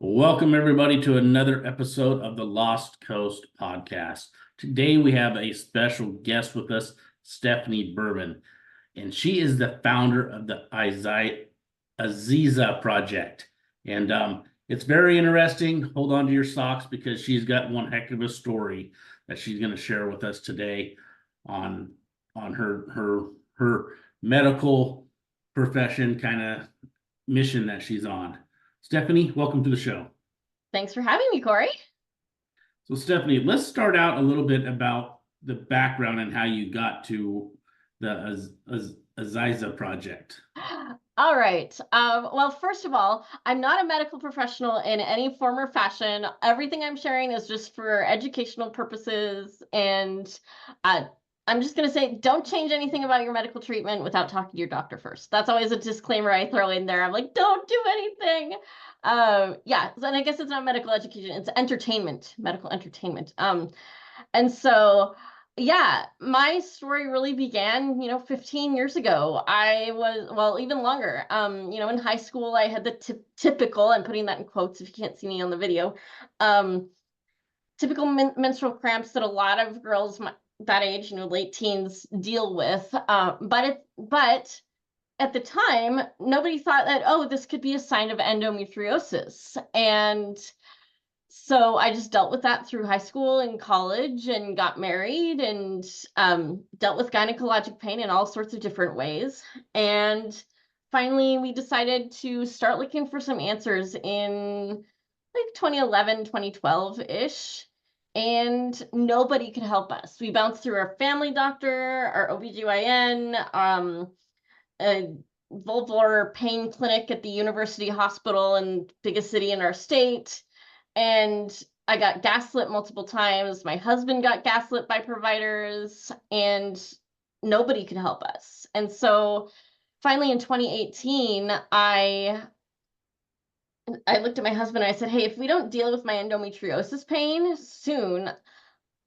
Welcome, everybody, to another episode of the Lost Coast podcast. Today, we have a special guest with us, Stephanie Berman, and she is the founder of the Aziza project. And it's very interesting. Hold on to your socks because she's got one heck of a story that she's going to share with us today on her medical profession kind of mission that she's on. Stephanie, welcome to the show. Thanks for having me, Corey. So, Stephanie, let's start out a little bit about the background and how you got to the Aziza project. All right. Well, first of all, I'm not a medical professional in any form or fashion. Everything I'm sharing is just for educational purposes. And I'm just going to say, don't change anything about your medical treatment without talking to your doctor first. That's always a disclaimer I throw in there. I'm like, don't do anything. Yeah, and I guess it's not medical education, it's entertainment, medical entertainment. And so, yeah, my story really began, 15 years ago. I was, well, even longer. In high school, I had the typical, I'm putting that in quotes if you can't see me on the video, typical menstrual cramps that a lot of girls that age, late teens deal with. But at the time, nobody thought that, oh, this could be a sign of endometriosis. And so I just dealt with that through high school and college and got married and dealt with gynecologic pain in all sorts of different ways. And finally, we decided to start looking for some answers in like 2011, 2012-ish. And nobody could help us. We bounced through our family doctor, our OBGYN, a vulvar pain clinic at the university hospital in biggest city in our state. And I got gaslit multiple times. My husband got gaslit by providers and nobody could help us. And so finally in 2018, I looked at my husband and I said, hey, if we don't deal with my endometriosis pain soon,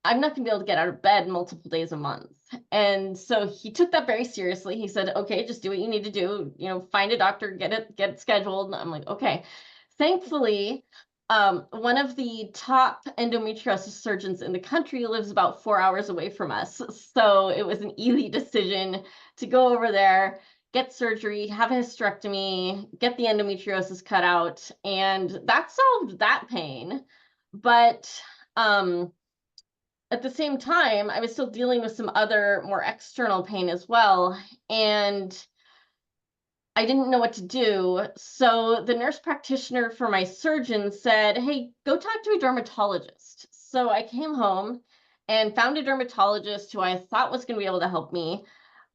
I'm not going to be able to get out of bed multiple days a month. And so he took that very seriously. He said, okay, just do what you need to do, find a doctor, get it scheduled. And I'm like, okay. Thankfully, one of the top endometriosis surgeons in the country lives about 4 hours away from us. So it was an easy decision to go over there, get surgery, have a hysterectomy, get the endometriosis cut out, and that solved that pain. But at the same time, I was still dealing with some other more external pain as well, and I didn't know what to do. So the nurse practitioner for my surgeon said, hey, go talk to a dermatologist. So I came home and found a dermatologist who I thought was going to be able to help me.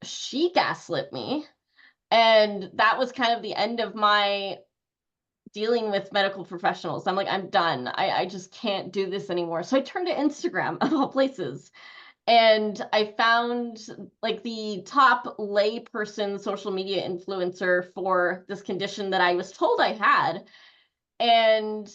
She gaslit me. And that was kind of the end of my dealing with medical professionals. I'm like, I'm done. I just can't do this anymore. So I turned to Instagram of all places. And I found like the top layperson social media influencer for this condition that I was told I had. And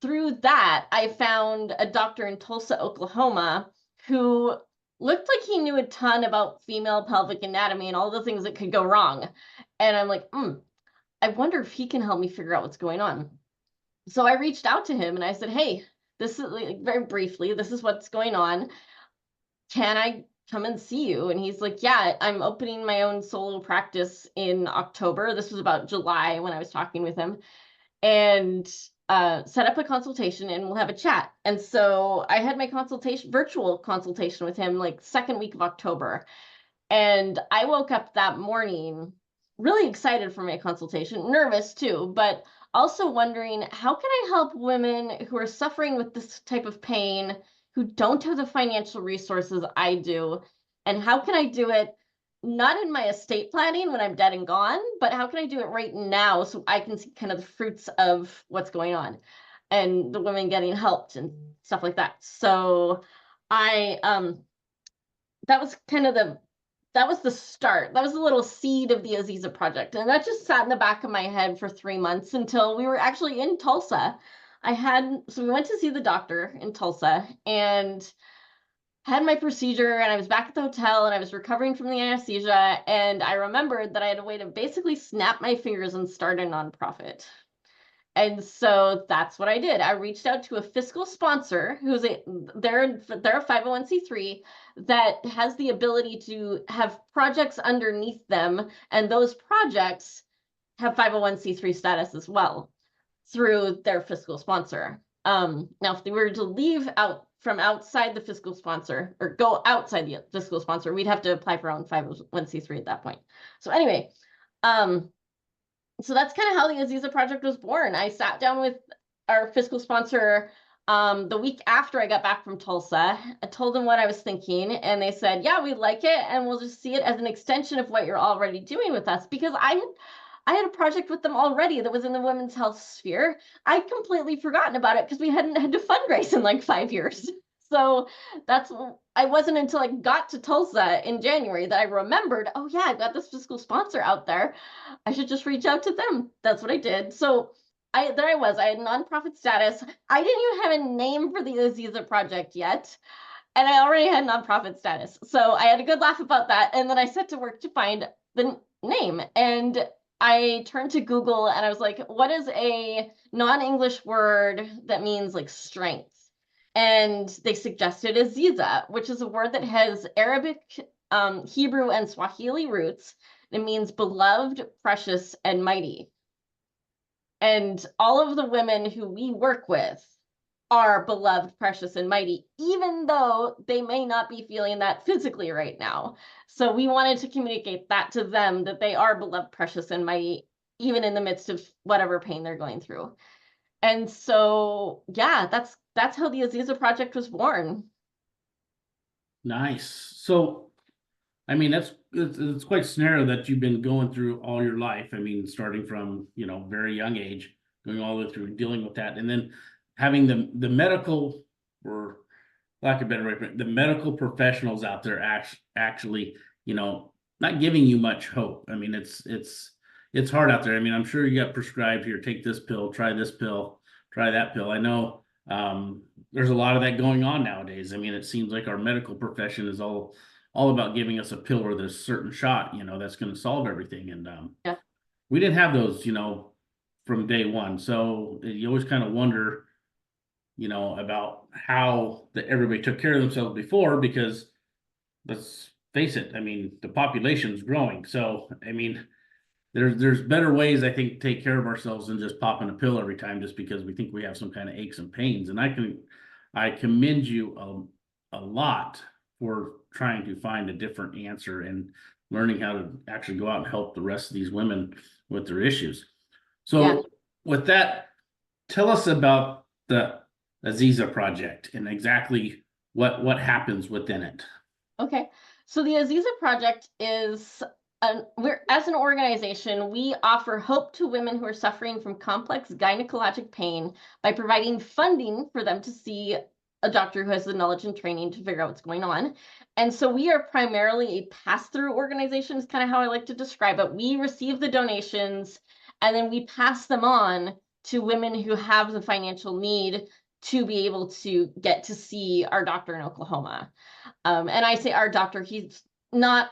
through that, I found a doctor in Tulsa, Oklahoma, who looked like he knew a ton about female pelvic anatomy and all the things that could go wrong. And I'm like, I wonder if he can help me figure out what's going on. So I reached out to him and I said, hey, this is like, very briefly, this is what's going on. Can I come and see you? And he's like, yeah, I'm opening my own solo practice in October. This was about July when I was talking with him, and set up a consultation and we'll have a chat. And so I had my virtual consultation with him like second week of October. And I woke up that morning really excited for my consultation, nervous too, but also wondering, how can I help women who are suffering with this type of pain, who don't have the financial resources I do? And how can I do it not in my estate planning when I'm dead and gone, but how can I do it right now so I can see kind of the fruits of what's going on and the women getting helped and stuff like that. So I that was kind of that was the start. That was the little seed of the Aziza project. And that just sat in the back of my head for 3 months until we were actually in Tulsa. So we went to see the doctor in Tulsa and had my procedure, and I was back at the hotel and I was recovering from the anesthesia. And I remembered that I had a way to basically snap my fingers and start a nonprofit. And so that's what I did. I reached out to a fiscal sponsor who's they're a 501c3 that has the ability to have projects underneath them, and those projects have 501c3 status as well through their fiscal sponsor. Now, if they were to leave out from outside the fiscal sponsor or go outside the fiscal sponsor, we'd have to apply for our own 501c3 at that point. So anyway, so that's kind of how the Aziza project was born. I sat down with our fiscal sponsor the week after I got back from Tulsa. I told them what I was thinking, and they said, yeah, we like it, and we'll just see it as an extension of what you're already doing with us, because I had a project with them already that was in the women's health sphere. I'd completely forgotten about it because we hadn't had to fundraise in like 5 years. So I wasn't until I got to Tulsa in January that I remembered, oh yeah, I've got this fiscal sponsor out there. I should just reach out to them. That's what I did. So there I was. I had nonprofit status. I didn't even have a name for the Aziza project yet. And I already had nonprofit status. So I had a good laugh about that. And then I set to work to find the name. And I turned to Google and I was like, what is a non-English word that means like strength? And they suggested Aziza, which is a word that has Arabic, Hebrew, and Swahili roots. It means beloved, precious, and mighty. And all of the women who we work with are beloved, precious, and mighty, even though they may not be feeling that physically right now. So we wanted to communicate that to them, that they are beloved, precious, and mighty, even in the midst of whatever pain they're going through. And so, yeah, that's how the Aziza project was born. Nice. So, I mean, it's quite a scenario that you've been going through all your life. I mean, starting from, very young age, going all the way through dealing with that, and then having the medical, or lack of a better way, the medical professionals out there actually, not giving you much hope. I mean, it's hard out there. I mean, I'm sure you got prescribed here, take this pill, try that pill. I know there's a lot of that going on nowadays. I mean, it seems like our medical profession is all about giving us a pill or this certain shot, that's going to solve everything. And Yeah. we didn't have those, from day one. So you always kind of wonder, about how everybody took care of themselves before, because let's face it, I mean, the population's growing. So, I mean, there's better ways, I think, to take care of ourselves than just popping a pill every time just because we think we have some kind of aches and pains. And I commend you a lot for trying to find a different answer and learning how to actually go out and help the rest of these women with their issues. So Yeah. with that, tell us about the Aziza project and exactly what happens within it. Okay. So the Aziza project is as an organization, we offer hope to women who are suffering from complex gynecologic pain by providing funding for them to see a doctor who has the knowledge and training to figure out what's going on. And so we are primarily a pass-through organization, is kind of how I like to describe it. We receive the donations and then we pass them on to women who have the financial need to be able to get to see our doctor in Oklahoma. And I say our doctor, he's not,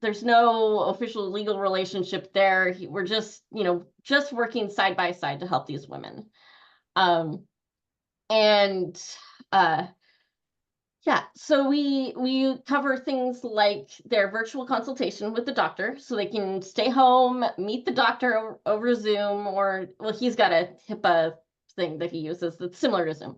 there's no official legal relationship there. We're just, just working side by side to help these women. And yeah, so we cover things like their virtual consultation with the doctor, so they can stay home, meet the doctor over Zoom, or, well, he's got a HIPAA thing that he uses that's similar to Zoom.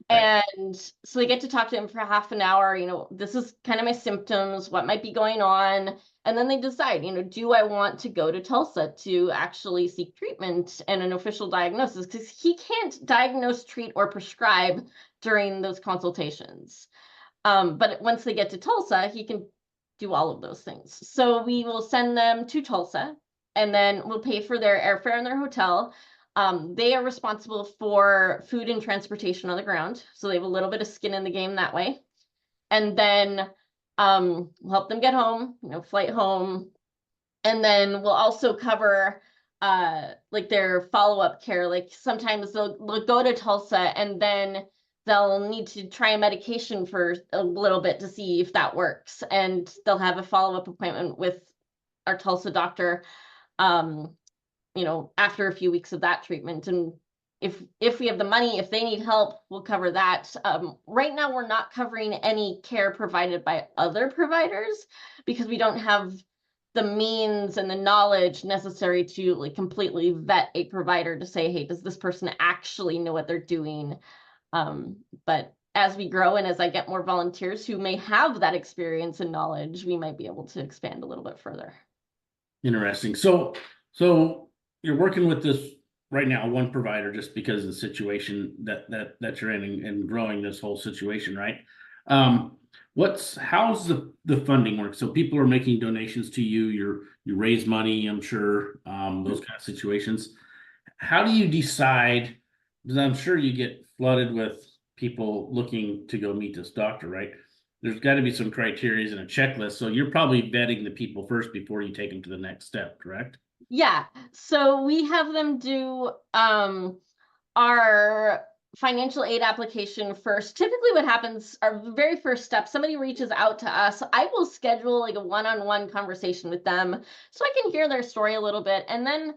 Right. And so they get to talk to him for half an hour, this is kind of my symptoms, what might be going on. And then they decide, do I want to go to Tulsa to actually seek treatment and an official diagnosis? Because he can't diagnose, treat, or prescribe during those consultations. But once they get to Tulsa, he can do all of those things. So we will send them to Tulsa, and then we'll pay for their airfare and their hotel. They are responsible for food and transportation on the ground, so they have a little bit of skin in the game that way. And then we'll help them get home, flight home. And then we'll also cover like their follow-up care. Like sometimes they'll go to Tulsa and then they'll need to try a medication for a little bit to see if that works. And they'll have a follow-up appointment with our Tulsa doctor. after a few weeks of that treatment. And if we have the money, if they need help, we'll cover that. Right now, we're not covering any care provided by other providers because we don't have the means and the knowledge necessary to like completely vet a provider to say, hey, does this person actually know what they're doing? But as we grow and as I get more volunteers who may have that experience and knowledge, we might be able to expand a little bit further. Interesting. So you're working with this right now, one provider, just because of the situation that you're in and growing this whole situation, right? How's the funding work? So people are making donations to you, you raise money, I'm sure, those kind of situations. How do you decide? Because I'm sure you get flooded with people looking to go meet this doctor, right? There's got to be some criteria and a checklist. So you're probably vetting the people first before you take them to the next step, correct? Yeah. So we have them do our financial aid application first. Typically what happens, our very first step, somebody reaches out to us. I will schedule like a one-on-one conversation with them so I can hear their story a little bit. And then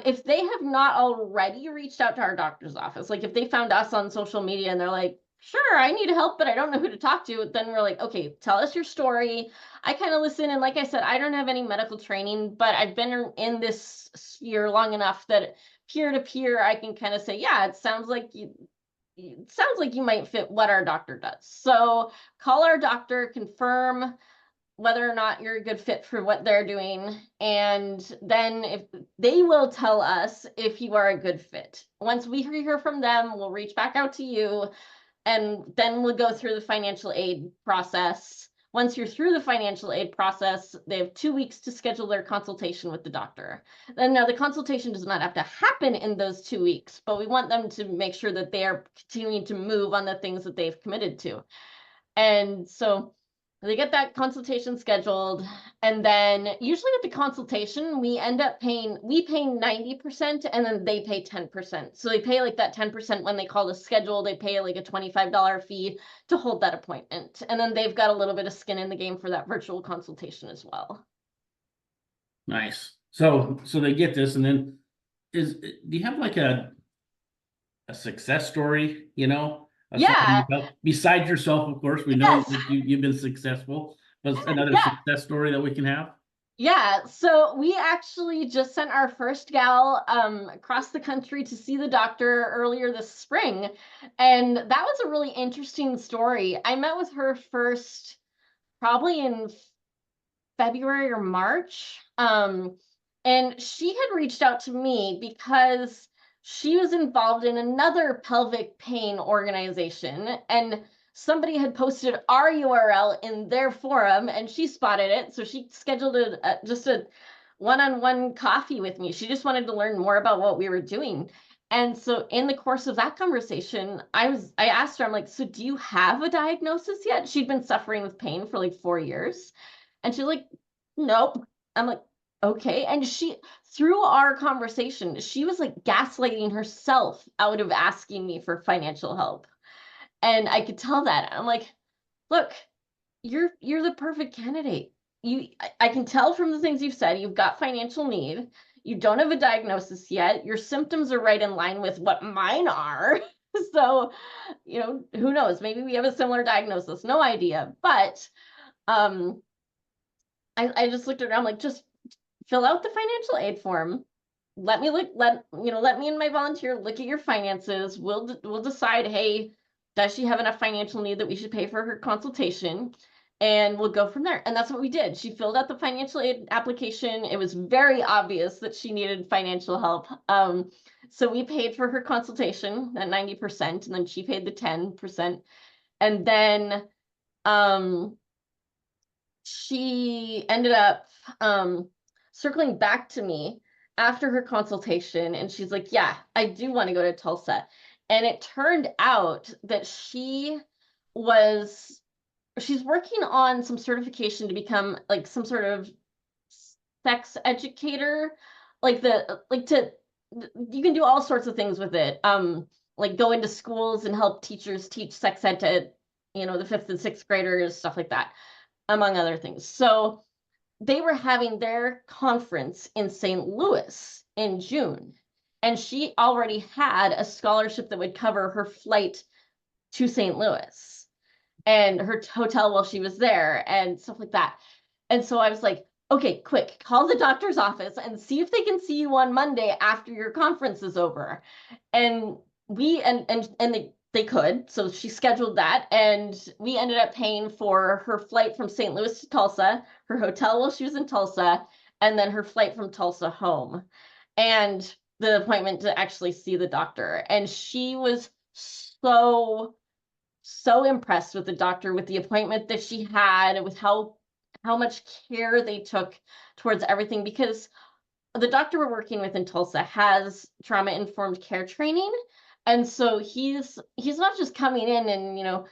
if they have not already reached out to our doctor's office, like if they found us on social media and they're like, sure, I need help, but I don't know who to talk to, then we're like, okay, tell us your story. I kind of listen. And like I said, I don't have any medical training, but I've been in this sphere long enough that peer to peer, I can kind of say, yeah, it sounds like you might fit what our doctor does. So call our doctor, confirm whether or not you're a good fit for what they're doing. And then if they will tell us if you are a good fit. Once we hear from them, we'll reach back out to you and then we'll go through the financial aid process. Once you're through the financial aid process, they have 2 weeks to schedule their consultation with the doctor. Then now the consultation does not have to happen in those 2 weeks, but we want them to make sure that they are continuing to move on the things that they've committed to. And so they get that consultation scheduled. And then usually with the consultation, we end up paying 90% and then they pay 10%. So they pay like that 10% when they call the schedule, they pay like a $25 fee to hold that appointment. And then they've got a little bit of skin in the game for that virtual consultation as well. Nice. So they get this, and then do you have like a success story, Yeah. Besides yourself, of course, we know that you've been successful, but another success story that we can have. Yeah, so we actually just sent our first gal across the country to see the doctor earlier this spring. And that was a really interesting story. I met with her first probably in February or March. And she had reached out to me because she was involved in another pelvic pain organization and somebody had posted our URL in their forum and she spotted it. So she scheduled just a one-on-one coffee with me. She just wanted to learn more about what we were doing. And so in the course of that conversation, I asked her, I'm like, so do you have a diagnosis yet? She'd been suffering with pain for like 4 years. And she's like, nope. I'm like, okay. And through our conversation, she was like gaslighting herself out of asking me for financial help. And I could tell that. I'm like, look, you're the perfect candidate. I can tell from the things you've said, you've got financial need. You don't have a diagnosis yet. Your symptoms are right in line with what mine are. So, who knows? Maybe we have a similar diagnosis. No idea. But I just looked around like, just fill out the financial aid form. Let me and my volunteer look at your finances. We'll decide, hey, does she have enough financial need that we should pay for her consultation? And we'll go from there. And that's what we did. She filled out the financial aid application. It was very obvious that she needed financial help. So we paid for her consultation at 90%, and then she paid the 10%. And then she ended up circling back to me after her consultation, and she's like, yeah, I do want to go to Tulsa. And it turned out that she's working on some certification to become like some sort of sex educator, you can do all sorts of things with it. Like go into schools and help teachers teach sex ed to, the 5th and 6th graders, stuff like that, among other things. So they were having their conference in St. Louis in June. And she already had a scholarship that would cover her flight to St. Louis and her hotel while she was there and stuff like that. And so I was like, okay, quick, call the doctor's office and see if they can see you on Monday after your conference is over. And they could. So she scheduled that, and we ended up paying for her flight from St. Louis to Tulsa, her hotel while she was in Tulsa, and then her flight from Tulsa home. And the appointment to actually see the doctor. And she was so impressed with the doctor, with the appointment that she had, with how much care they took towards everything, because the doctor we're working with in Tulsa has trauma informed care training. And so he's not just coming in and,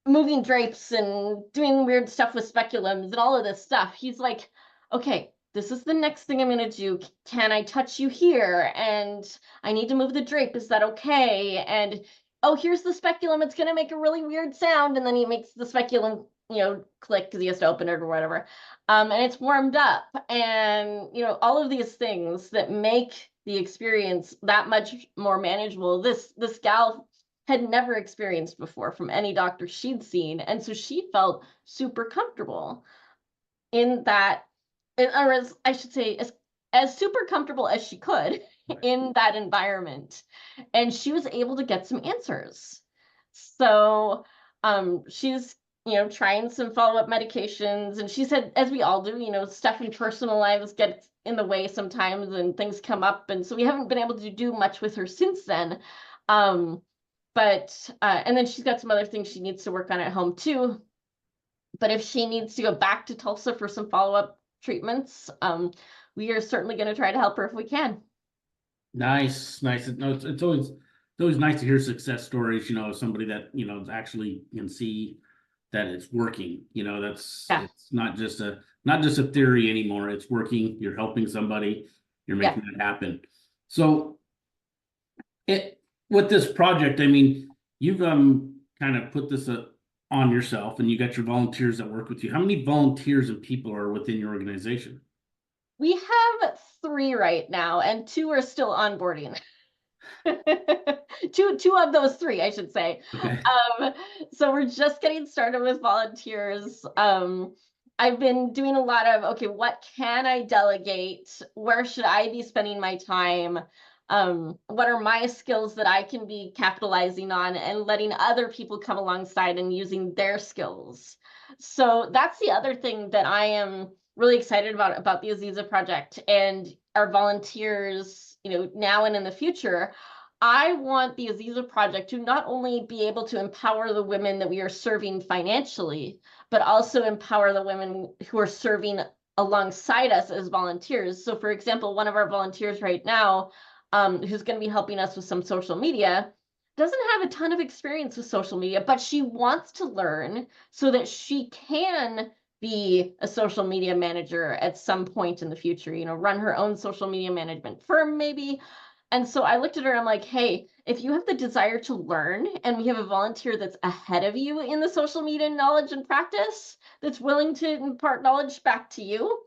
moving drapes and doing weird stuff with speculums and all of this stuff. He's like, okay, this is the next thing I'm going to do. Can I touch you here? And I need to move the drape. Is that okay? And oh, here's the speculum. It's going to make a really weird sound. And then he makes the speculum, click because he has to open it or whatever. And it's warmed up. And, all of these things that make the experience that much more manageable. This gal had never experienced before from any doctor she'd seen. And so she felt super comfortable in that, or as I should say, as super comfortable as she could in that environment. And she was able to get some answers. So she's, trying some follow-up medications. And she said, as we all do, stuff in personal lives gets in the way sometimes and things come up. And so we haven't been able to do much with her since then. But and then she's got some other things she needs to work on at home too. But if she needs to go back to Tulsa for some follow-up treatments, we are certainly going to try to help her if we can. Nice. No, it's always nice to hear success stories, somebody that, actually can see that it's working. Yeah. It's not just a theory anymore. It's working. You're helping somebody, you're making that happen. So with this project, I mean, you've kind of put this on yourself, and you got your volunteers that work with you. How many volunteers and people are within your organization? We have 3 right now, and 2 are still onboarding. two of those 3, I should say. Okay. So we're just getting started with volunteers. I've been doing a lot of, okay, what can I delegate? Where should I be spending my time? What are my skills that I can be capitalizing on, and letting other people come alongside and using their skills. So that's the other thing that I am really excited about the Aziza project and our volunteers, now and in the future. I want the Aziza project to not only be able to empower the women that we are serving financially, but also empower the women who are serving alongside us as volunteers. So for example, one of our volunteers right now, who's going to be helping us with some social media, doesn't have a ton of experience with social media, but she wants to learn so that she can be a social media manager at some point in the future, run her own social media management firm maybe. And so I looked at her and I'm like, hey, if you have the desire to learn, and we have a volunteer that's ahead of you in the social media knowledge and practice, that's willing to impart knowledge back to you,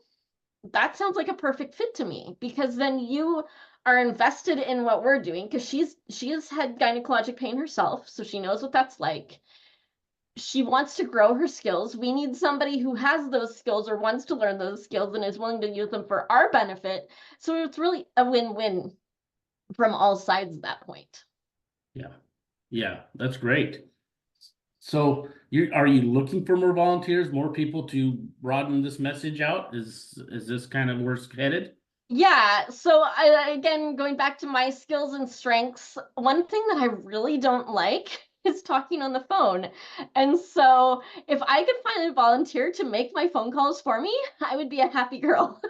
that sounds like a perfect fit to me, because then you are invested in what we're doing, because she has had gynecologic pain herself, so she knows what that's like. She wants to grow her skills. We need somebody who has those skills or wants to learn those skills and is willing to use them for our benefit. So it's really a win-win from all sides at that point. Yeah, that's great. So are you looking for more volunteers, more people to broaden this message out? Is this kind of where it's headed? Yeah, so again, going back to my skills and strengths, one thing that I really don't like is talking on the phone. And so if I could find a volunteer to make my phone calls for me, I would be a happy girl.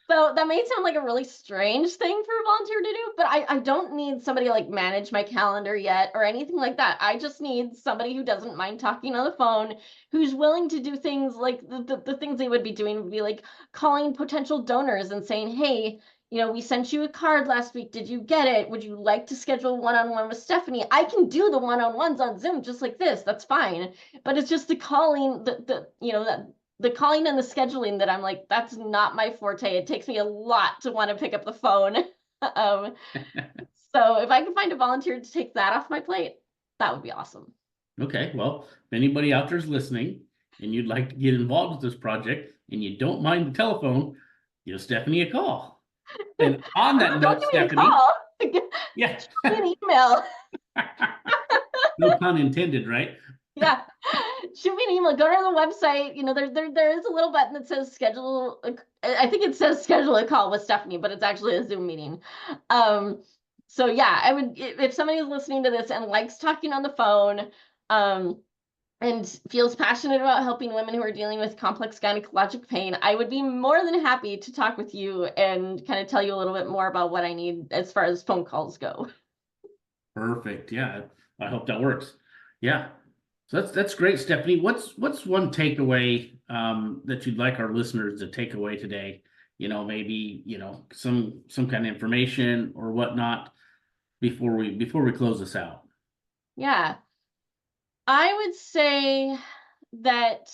So that may sound like a really strange thing for a volunteer to do, but I don't need somebody like manage my calendar yet or anything like that. I just need somebody who doesn't mind talking on the phone, who's willing to do things like the things they would be doing would be like calling potential donors and saying, hey, we sent you a card last week. Did you get it? Would you like to schedule one-on-one with Stephanie? I can do the one-on-ones on Zoom just like this. That's fine. But it's just the calling, that the calling and the scheduling that I'm like, that's not my forte. It takes me a lot to want to pick up the phone. um, so if I can find a volunteer to take that off my plate, that would be awesome. Okay, well, if anybody out there's listening and you'd like to get involved with this project and you don't mind the telephone, give Stephanie a call. And on that Don't note, give me a Stephanie, call. yeah, Shoot me an email. no pun intended, right? Yeah. Shoot me an email. Go to the website. There is a little button that says schedule. I think it says schedule a call with Stephanie, but it's actually a Zoom meeting. So yeah, I would, if somebody is listening to this and likes talking on the phone, and feels passionate about helping women who are dealing with complex gynecologic pain, I would be more than happy to talk with you and kind of tell you a little bit more about what I need as far as phone calls go. Perfect. Yeah, I hope that works. Yeah. So that's great, Stephanie. What's one takeaway that you'd like our listeners to take away today? Maybe, some kind of information or whatnot before we close this out. Yeah. I would say that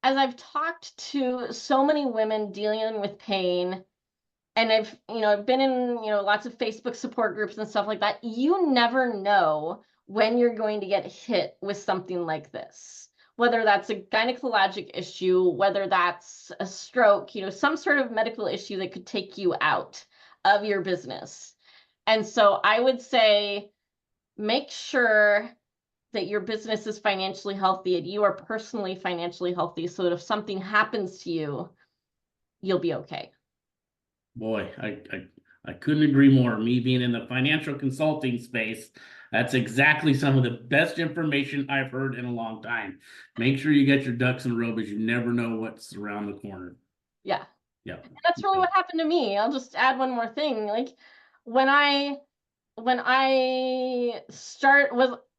as I've talked to so many women dealing with pain, and I've been in, lots of Facebook support groups and stuff like that, you never know when you're going to get hit with something like this, whether that's a gynecologic issue, whether that's a stroke, some sort of medical issue that could take you out of your business. And so I would say, make sure that your business is financially healthy and you are personally financially healthy, so that if something happens to you, you'll be okay. Boy, I couldn't agree more. Me being in the financial consulting space, that's exactly some of the best information I've heard in a long time. Make sure you get your ducks in a row because you never know what's around the corner. Yeah. Yeah. And that's really what happened to me. I'll just add one more thing. Like when I was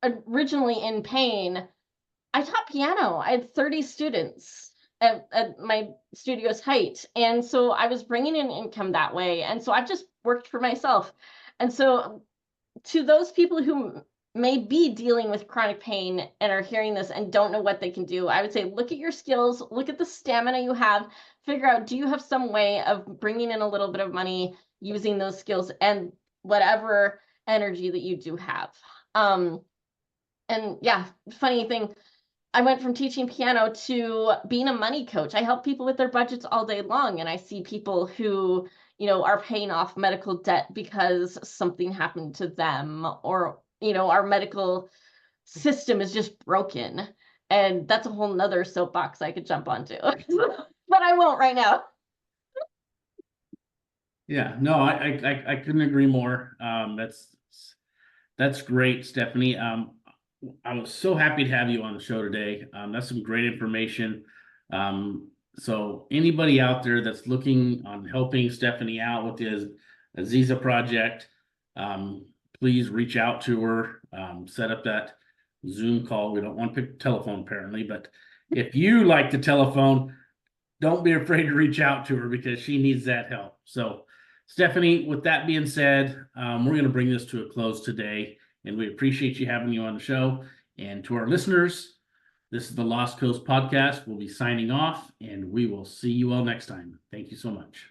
originally in pain, I taught piano. I had 30 students at my studio's height. And so I was bringing in income that way. And so I've just worked for myself. And so to those people who may be dealing with chronic pain and are hearing this and don't know what they can do, I would say, look at your skills, look at the stamina you have, figure out, do you have some way of bringing in a little bit of money using those skills and whatever energy that you do have. And yeah, funny thing, I went from teaching piano to being a money coach. I help people with their budgets all day long. And I see people who, are paying off medical debt because something happened to them, or, our medical system is just broken. And that's a whole nother soapbox I could jump onto, but I won't right now. Yeah, no, I couldn't agree more. That's great, Stephanie. I was so happy to have you on the show today. That's some great information. So anybody out there that's looking on helping Stephanie out with the Aziza project, please reach out to her. Set up that Zoom call. We don't want to pick the telephone apparently, but if you like the telephone, don't be afraid to reach out to her because she needs that help. So Stephanie, with that being said, we're going to bring this to a close today, and we appreciate you having you on the show. And to our listeners, this is the Lost Coast Podcast. We'll be signing off, and we will see you all next time. Thank you so much.